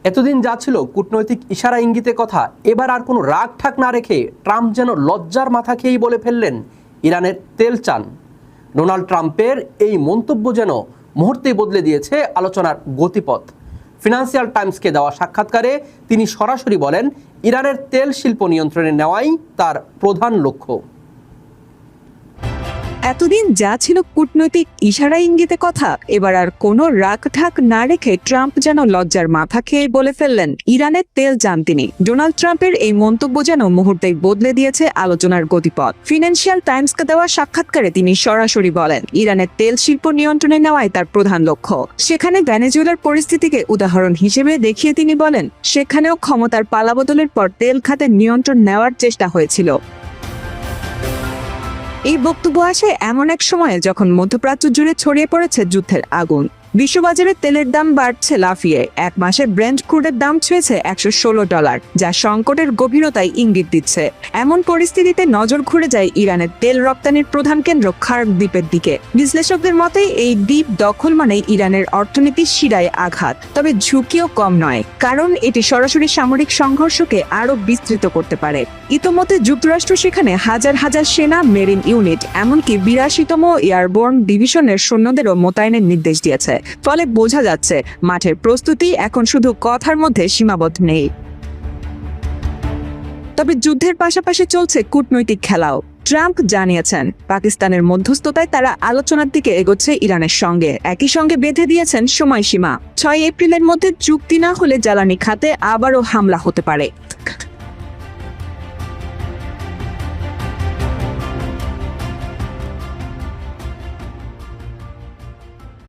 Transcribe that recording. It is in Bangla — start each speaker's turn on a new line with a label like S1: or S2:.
S1: এতদিন যা ছিল কূটনৈতিক ইশারা ইঙ্গিতে কথা, এবার আর কোনো রাগ ঠাক না রেখে ট্রাম্প যেন লজ্জার মাথা খেয়েই বলে ফেললেন ইরানের তেল চান। ডোনাল্ড ট্রাম্পের এই মন্তব্য যেন মুহূর্তেই বদলে দিয়েছে আলোচনার গতিপথ। ফিনান্সিয়াল টাইমসকে দেওয়া সাক্ষাৎকারে তিনি সরাসরি বলেন, ইরানের তেল শিল্প নিয়ন্ত্রণে নেওয়াই তার প্রধান লক্ষ্য।
S2: এতদিন যা ছিল কূটনৈতিক ইশারা ইঙ্গিতে কথা, এবার আর কোনো রাগ ঢাক না রেখে ট্রাম্প যেন লজ্জার মাথা খেয়ে বলে ফেললেন ইরানের তেল চান তিনি। ডোনাল্ড ট্রাম্পের এই মন্তব্য যেন মুহূর্তেই বদলে দিয়েছে আলোচনার গতিপথ। ফিনান্সিয়াল টাইমসকে দেওয়া সাক্ষাৎকারে তিনি সরাসরি বলেন, ইরানের তেল শিল্প নিয়ন্ত্রণে নেওয়াই তার প্রধান লক্ষ্য। সেখানে ভেনেজুয়েলার পরিস্থিতিকে উদাহরণ হিসেবে দেখিয়ে তিনি বলেন, সেখানেও ক্ষমতার পালাবদলের পর তেল খাতের নিয়ন্ত্রণ নেওয়ার চেষ্টা হয়েছিল। এই বক্তব্য আসে এমন এক সময়ে যখন মধ্যপ্রাচ্য জুড়ে ছড়িয়ে পড়েছে যুদ্ধের আগুন। বিশ্ববাজারে তেলের দাম বাড়ছে লাফিয়ে। এক মাসে ব্রেন্ট ক্রুডের দাম ছুঁয়েছে $116, যা সংকটের গভীরতায় ইঙ্গিত দিচ্ছে। এমন পরিস্থিতিতে নজর ঘুরে যায় ইরানের তেল রপ্তানির প্রধান কেন্দ্র খার্ক দ্বীপের দিকে। বিশ্লেষকদের মতে এই দ্বীপ দখল মানেই ইরানের অর্থনীতির শিরায় আঘাত। তবে ঝুঁকিও কম নয়, কারণ এটি সরাসরি সামরিক সংঘর্ষকে আরও বিস্তৃত করতে পারে। ইতোমধ্যে যুক্তরাষ্ট্র সেখানে হাজার হাজার সেনা, মেরিন ইউনিট, এমনকি 82তম এয়ারবোর্ন ডিভিশনের সৈন্যদেরও মোতায়েনের নির্দেশ দিয়েছে। ফলে বোঝা যাচ্ছে মাঠের প্রস্তুতি এখন শুধু কথার মধ্যে সীমাবদ্ধ নেই। তবে যুদ্ধের পাশাপাশি চলছে কূটনৈতিক খেলাও। ট্রাম্প জানিয়েছেন, পাকিস্তানের মধ্যস্থতায় তারা আলোচনার দিকে এগোচ্ছে ইরানের সঙ্গে। একই সঙ্গে বেঁধে দিয়েছেন সময়সীমা। 6 এপ্রিলের মধ্যে চুক্তি না হলে জ্বালানি খাতে আবারও হামলা হতে পারে।